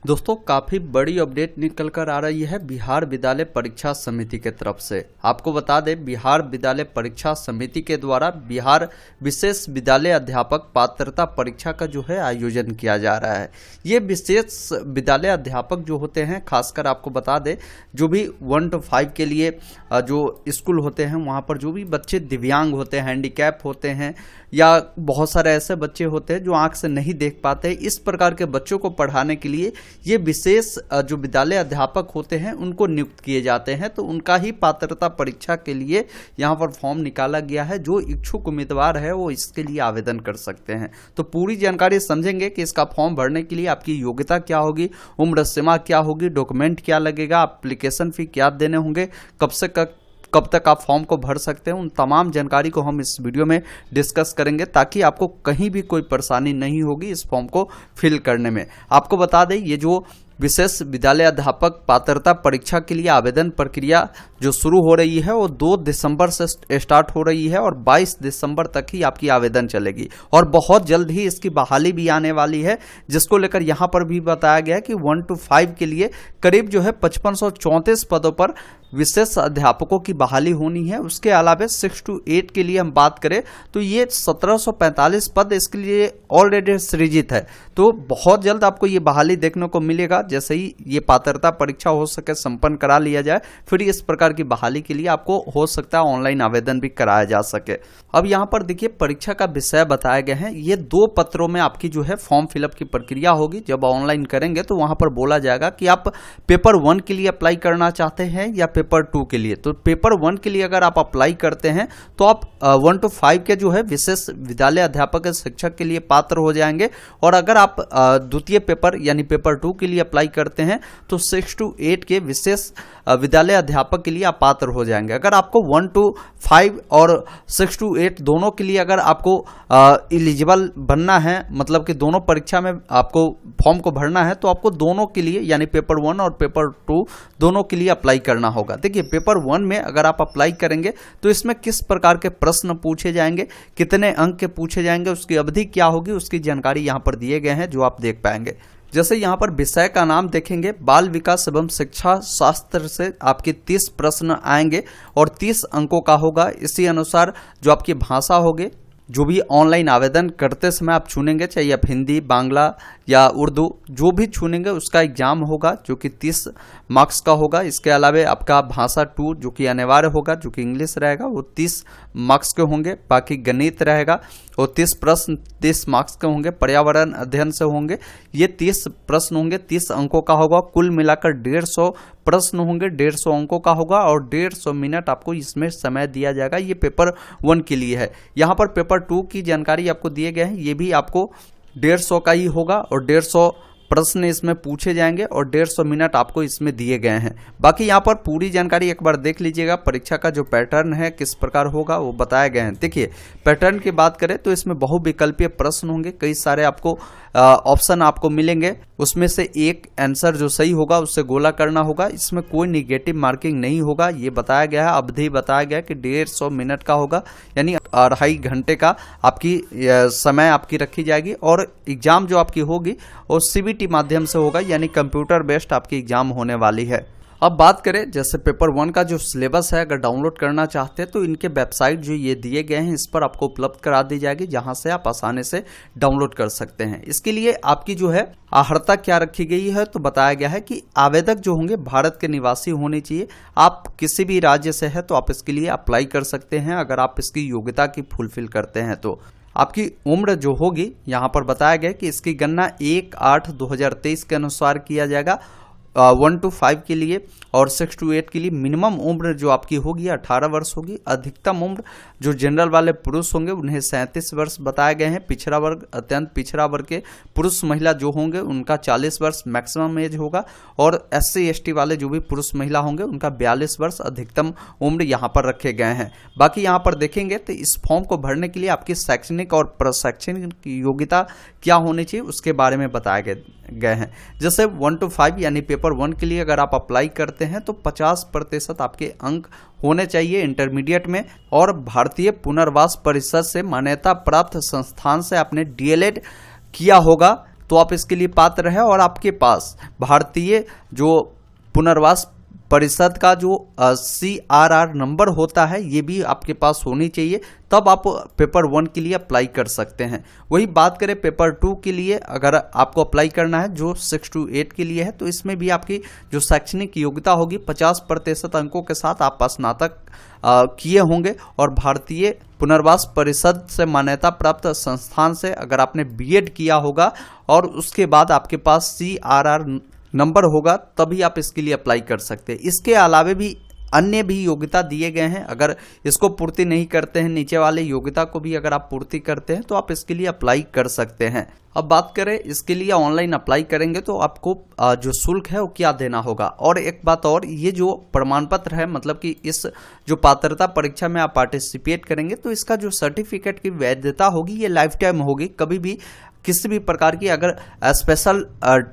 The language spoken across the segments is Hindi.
दोस्तों काफ़ी बड़ी अपडेट निकल कर आ रही है बिहार विद्यालय परीक्षा समिति के तरफ से। आपको बता दें, बिहार विद्यालय परीक्षा समिति के द्वारा बिहार विशेष विद्यालय अध्यापक पात्रता परीक्षा का जो है आयोजन किया जा रहा है। ये विशेष विद्यालय अध्यापक जो होते हैं, खासकर आपको बता दें जो भी 1 to 5 के लिए जो स्कूल होते हैं वहाँ पर जो भी बच्चे दिव्यांग होते हैं, हैंडीकैप होते हैं या बहुत सारे ऐसे बच्चे होते हैं जो आंख से नहीं देख पाते, इस प्रकार के बच्चों को पढ़ाने के लिए ये विशेष जो विद्यालय अध्यापक होते हैं उनको नियुक्त किए जाते हैं। तो उनका ही पात्रता परीक्षा के लिए यहाँ पर फॉर्म निकाला गया है। जो इच्छुक उम्मीदवार है वो इसके लिए आवेदन कर सकते हैं। तो पूरी जानकारी समझेंगे कि इसका फॉर्म भरने के लिए आपकी योग्यता क्या होगी, उम्र सीमा क्या होगी, डॉक्यूमेंट क्या लगेगा, एप्लीकेशन फी क्या देने होंगे, कब तक आप फॉर्म को भर सकते हैं, उन तमाम जानकारी को हम इस वीडियो में डिस्कस करेंगे ताकि आपको कहीं भी कोई परेशानी नहीं होगी इस फॉर्म को फिल करने में। आपको बता दें, ये जो विशेष विद्यालय अध्यापक पात्रता परीक्षा के लिए आवेदन प्रक्रिया जो शुरू हो रही है वो 2 दिसंबर से स्टार्ट हो रही है और 22 दिसंबर तक ही आपकी आवेदन चलेगी और बहुत जल्द ही इसकी बहाली भी आने वाली है, जिसको लेकर यहाँ पर भी बताया गया है कि 1 to 5 के लिए करीब जो है 5534 पदों पर विशेष अध्यापकों की बहाली होनी है। उसके अलावा 6 to 8 के लिए हम बात करें तो ये 1745 पद इसके लिए ऑलरेडी सृजित है। तो बहुत जल्द आपको ये बहाली देखने को मिलेगा। जैसे ही ये पात्रता परीक्षा हो सके संपन्न करा लिया जाए, फिर इस प्रकार की बहाली के लिए आपको हो सकता है ऑनलाइन आवेदन भी कराया जा सके। अब यहाँ पर देखिए परीक्षा का विषय बताए गए हैं। ये 2 पत्रों में आपकी जो है फॉर्म फिलअप की प्रक्रिया होगी। जब ऑनलाइन करेंगे तो वहां पर बोला जाएगा कि आप पेपर 1 के लिए अप्लाई करना चाहते हैं या पेपर 2 के लिए। तो पेपर 1 के लिए अगर आप अप्लाई करते हैं तो आप 1 to 5 के जो है विशेष विद्यालय अध्यापक शिक्षक के लिए पात्र हो जाएंगे और अगर आप द्वितीय पेपर यानी पेपर 2 के लिए अप्लाई करते हैं तो 6 to 8 के विशेष विद्यालय अध्यापक के लिए आप पात्र हो जाएंगे। अगर आपको 1 to 5 और 6 to 8 दोनों के लिए अगर आपको एलिजिबल बनना है, मतलब कि दोनों परीक्षा में आपको फॉर्म को भरना है, तो आपको दोनों के लिए यानी पेपर 1 और पेपर 2 दोनों के लिए अप्लाई करना होगा। देखिए पेपर 1 में अगर आप अप्लाई करेंगे तो इसमें किस प्रकार के प्रश्न पूछे जाएंगे, कितने अंक के पूछे जाएंगे, उसकी अवधि क्या होगी, उसकी जानकारी यहाँ पर दिए गए हैं जो आप देख पाएंगे। जैसे यहाँ पर विषय का नाम देखेंगे, बाल विकास एवं शिक्षा शास्त्र से आपके 30 प्रश्न आएंगे और 30 अंकों का होगा। इसी अनुसार जो आपकी भाषा होगी, जो भी ऑनलाइन आवेदन करते समय आप चुनेंगे, चाहे आप हिंदी, बांग्ला या उर्दू जो भी चुनेंगे उसका एग्जाम होगा जो कि 30 मार्क्स का होगा। इसके अलावा आपका भाषा 2 जो कि अनिवार्य होगा, जो कि इंग्लिश रहेगा, वो 30 मार्क्स के होंगे। बाकी गणित रहेगा वो 30 प्रश्न 30 मार्क्स के होंगे। पर्यावरण अध्ययन से होंगे, ये 30 प्रश्न होंगे, 30 अंकों का होगा। कुल मिलाकर 150 प्रश्न होंगे, 150 अंकों का होगा और 150 मिनट आपको इसमें समय दिया जाएगा। ये पेपर 1 के लिए है। यहाँ पर पेपर 2 की जानकारी आपको दिए गए हैं, ये भी आपको 150 का ही होगा और 150 प्रश्न इसमें पूछे जाएंगे और 150 मिनट आपको इसमें दिए गए हैं। बाकी यहाँ पर पूरी जानकारी एक बार देख लीजिएगा। परीक्षा का जो पैटर्न है किस प्रकार होगा वो बताए गए हैं। देखिए पैटर्न की बात करें तो इसमें बहुविकल्पीय प्रश्न होंगे, कई सारे आपको ऑप्शन आपको मिलेंगे, उसमें से एक आंसर जो सही होगा उससे गोला करना होगा। इसमें कोई निगेटिव मार्किंग नहीं होगा, ये बताया गया है। अवधि बताया गया है कि 150 मिनट का होगा, यानी 2.5 घंटे का आपकी समय आपकी रखी जाएगी और एग्जाम जो आपकी होगी वो CBT माध्यम से होगा, यानी कंप्यूटर बेस्ड आपकी एग्जाम होने वाली है। अब बात करें जैसे पेपर 1 का जो सिलेबस है, अगर डाउनलोड करना चाहते हैं तो इनके वेबसाइट जो ये दिए गए हैं इस पर आपको उपलब्ध करा दी जाएगी, जहां से आप आसानी से डाउनलोड कर सकते हैं। इसके लिए आपकी जो है अर्हता क्या रखी गई है, तो बताया गया है कि आवेदक जो होंगे भारत के निवासी होने चाहिए। आप किसी भी राज्य से है तो आप इसके लिए अप्लाई कर सकते हैं अगर आप इसकी योग्यता की फुलफिल करते हैं। तो आपकी उम्र जो होगी यहाँ पर बताया गया कि इसकी गणना 1/8/2023 के अनुसार किया जाएगा। 1 to 5 के लिए और 6 to 8 के लिए मिनिमम उम्र जो आपकी होगी 18 वर्ष होगी। अधिकतम उम्र जो जनरल वाले पुरुष होंगे उन्हें 37 वर्ष बताए गए हैं। पिछड़ा वर्ग, अत्यंत पिछड़ा वर्ग के पुरुष महिला जो होंगे उनका 40 वर्ष मैक्सिमम एज होगा और SC ST वाले जो भी पुरुष महिला होंगे उनका 42 वर्ष अधिकतम उम्र यहाँ पर रखे गए हैं। बाकी यहाँ पर देखेंगे तो इस फॉर्म को भरने के लिए आपकी शैक्षणिक और प्रशैक्षणिक योग्यता क्या होनी चाहिए उसके बारे में बताए गए हैं। जैसे 1 to 5 यानी पेपर 1 के लिए अगर आप अप्लाई करते हैं तो 50% आपके अंक होने चाहिए इंटरमीडिएट में और भारतीय पुनर्वास परिषद से मान्यता प्राप्त संस्थान से आपने DLED किया होगा तो आप इसके लिए पात्र हैं और आपके पास भारतीय जो पुनर्वास परिषद का जो CRR नंबर होता है ये भी आपके पास होनी चाहिए, तब आप पेपर 1 के लिए अप्लाई कर सकते हैं। वही बात करें पेपर 2 के लिए, अगर आपको अप्लाई करना है जो 6 to 8 के लिए है, तो इसमें भी आपकी जो शैक्षणिक योग्यता होगी 50% अंकों के साथ आप स्नातक किए होंगे और भारतीय पुनर्वास परिषद से मान्यता प्राप्त संस्थान से अगर आपने B.Ed किया होगा और उसके बाद आपके पास CRR नंबर होगा तभी आप इसके लिए अप्लाई कर सकते हैं। इसके अलावा भी अन्य भी योग्यता दिए गए हैं, अगर इसको पूर्ति नहीं करते हैं, नीचे वाले योग्यता को भी अगर आप पूर्ति करते हैं तो आप इसके लिए अप्लाई कर सकते हैं। अब बात करें इसके लिए ऑनलाइन अप्लाई करेंगे तो आपको जो शुल्क है वो क्या देना होगा। और एक बात और, ये जो प्रमाण पत्र है, मतलब कि इस जो पात्रता परीक्षा में आप पार्टिसिपेट करेंगे तो इसका जो सर्टिफिकेट की वैधता होगी ये लाइफ टाइम होगी। कभी भी किसी भी प्रकार की अगर स्पेशल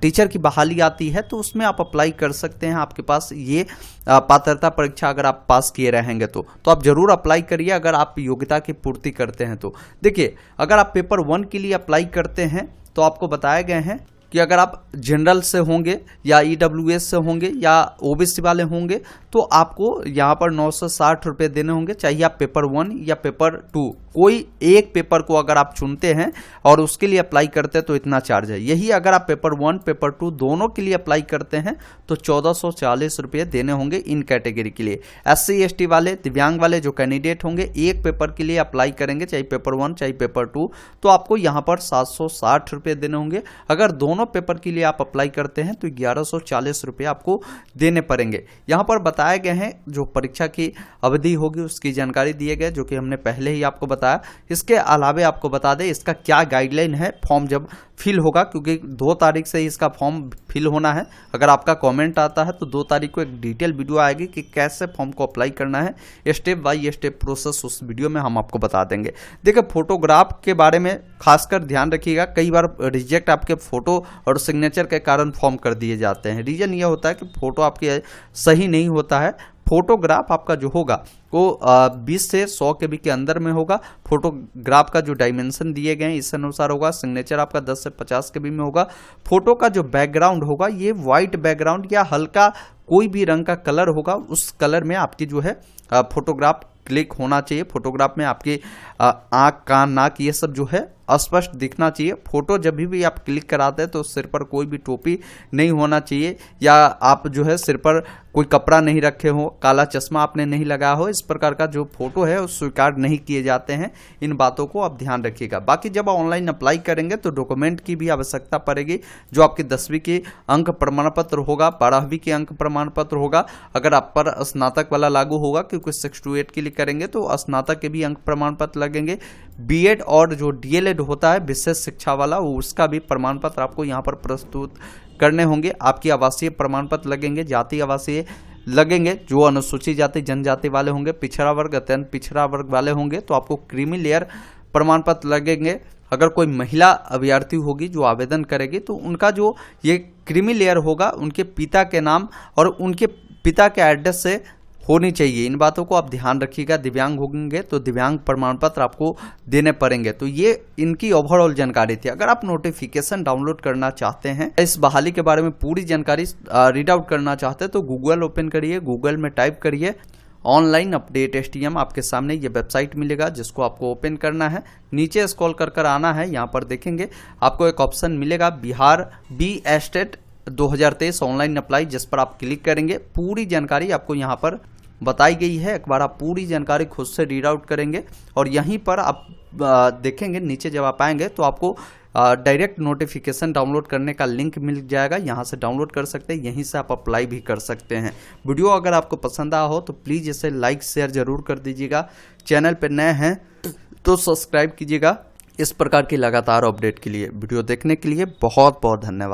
टीचर की बहाली आती है तो उसमें आप अप्लाई कर सकते हैं। आपके पास ये पात्रता परीक्षा अगर आप पास किए रहेंगे तो आप जरूर अप्लाई करिए अगर आप योग्यता की पूर्ति करते हैं। तो देखिए, अगर आप पेपर 1 के लिए अप्लाई करते हैं तो आपको बताए गए हैं कि अगर आप जनरल से होंगे या EWS से होंगे या OBC वाले होंगे तो आपको यहाँ पर 960 रुपये देने होंगे, चाहे आप पेपर 1 या पेपर 2 कोई एक पेपर को अगर आप चुनते हैं और उसके लिए अप्लाई करते हैं तो इतना चार्ज है। यही अगर आप पेपर 1 पेपर 2 दोनों के लिए अप्लाई करते हैं तो 1440 रुपये देने होंगे इन कैटेगरी के लिए। SC ST वाले, दिव्यांग वाले जो कैंडिडेट होंगे एक पेपर के लिए अप्लाई करेंगे, चाहे पेपर 1 चाहे पेपर 2, तो आपको यहाँ पर 760 रुपये देने होंगे। अगर दोनों पेपर के लिए आप अप्लाई करते हैं तो 1140 रुपये आपको देने पड़ेंगे। यहाँ पर बताए गए हैं जो परीक्षा की अवधि होगी उसकी जानकारी दिए गए, जो कि हमने पहले ही आपको बताया। इसके अलावा आपको बता दें इसका क्या गाइडलाइन है फॉर्म जब फिल होगा, क्योंकि 2 तारीख से इसका फॉर्म फिल होना है। अगर आपका कमेंट आता है तो 2 तारीख को एक डिटेल वीडियो आएगी कि कैसे फॉर्म को अप्लाई करना है, स्टेप बाय स्टेप प्रोसेस उस वीडियो में हम आपको बता देंगे। देखिए, फोटोग्राफ के बारे में खासकर ध्यान रखिएगा। कई बार रिजेक्ट आपके फोटो और सिग्नेचर के कारण फॉर्म कर दिए जाते हैं। रीजन ये होता है कि फोटो आपके सही नहीं होता है। फोटोग्राफ आपका जो होगा वो 20 से 100 KB के अंदर में होगा। फोटोग्राफ का जो डायमेंशन दिए गए हैं इस अनुसार होगा। सिग्नेचर आपका 10 से 50 KB में होगा। फोटो का जो बैकग्राउंड होगा ये वाइट बैकग्राउंड या हल्का कोई भी रंग का कलर होगा, उस कलर में आपकी जो है फोटोग्राफ क्लिक होना चाहिए। फोटोग्राफ में आपकी आँख, कान, नाक ये सब जो है स्पष्ट दिखना चाहिए। फोटो जब भी आप क्लिक कराते हैं तो सिर पर कोई भी टोपी नहीं होना चाहिए, या आप जो है सिर पर कोई कपड़ा नहीं रखे हो, काला चश्मा आपने नहीं लगाया हो। इस प्रकार का जो फोटो है वो स्वीकार नहीं किए जाते हैं। इन बातों को आप ध्यान रखिएगा। बाकी जब ऑनलाइन अप्लाई करेंगे तो डॉक्यूमेंट की भी आवश्यकता पड़ेगी, जो आपकी 10वीं की अंक प्रमाण पत्र होगा, 12वीं के अंक प्रमाण पत्र होगा। अगर आप पर स्नातक वाला लागू होगा, क्योंकि 6 to 8 के लिए करेंगे तो स्नातक के भी अंक प्रमाण पत्र लगेंगे। B.Ed और जो DLED होता है विशेष शिक्षा वाला, उसका भी प्रमाण पत्र आपको यहाँ पर प्रस्तुत करने होंगे। आपकी आवासीय प्रमाण पत्र लगेंगे, जाति आवासीय लगेंगे। जो अनुसूचित जाति जनजाति वाले होंगे, पिछड़ा वर्ग, अत्यंत पिछड़ा वर्ग वाले होंगे तो आपको क्रीमी लेयर प्रमाण पत्र लगेंगे। अगर कोई महिला अभ्यर्थी होगी जो आवेदन करेगी तो उनका जो ये क्रीमी लेयर होगा उनके पिता के नाम और उनके पिता के एड्रेस से होनी चाहिए। इन बातों को आप ध्यान रखिएगा। दिव्यांग होंगे तो दिव्यांग प्रमाण पत्र आपको देने पड़ेंगे। तो ये इनकी ओवरऑल जानकारी थी। अगर आप नोटिफिकेशन डाउनलोड करना चाहते हैं, इस बहाली के बारे में पूरी जानकारी रीड आउट करना चाहते हैं तो गूगल ओपन करिए, गूगल में टाइप करिए ऑनलाइन अपडेट STM। आपके सामने ये वेबसाइट मिलेगा जिसको आपको ओपन करना है। नीचे स्क्रॉल कर आना है, यहाँ पर देखेंगे आपको एक ऑप्शन मिलेगा बिहार B.Ed 2023 ऑनलाइन अप्लाई, जिस पर आप क्लिक करेंगे। पूरी जानकारी आपको यहाँ पर बताई गई है। एक बार आप पूरी जानकारी खुद से रीड आउट करेंगे और यहीं पर आप देखेंगे नीचे जब आप आएंगे तो आपको डायरेक्ट नोटिफिकेशन डाउनलोड करने का लिंक मिल जाएगा। यहाँ से डाउनलोड कर सकते हैं, यहीं से आप अप्लाई भी कर सकते हैं। वीडियो अगर आपको पसंद आया हो तो प्लीज़ इसे लाइक शेयर जरूर कर दीजिएगा। चैनल पर नए हैं तो सब्सक्राइब कीजिएगा। इस प्रकार की लगातार अपडेट के लिए वीडियो देखने के लिए बहुत बहुत धन्यवाद।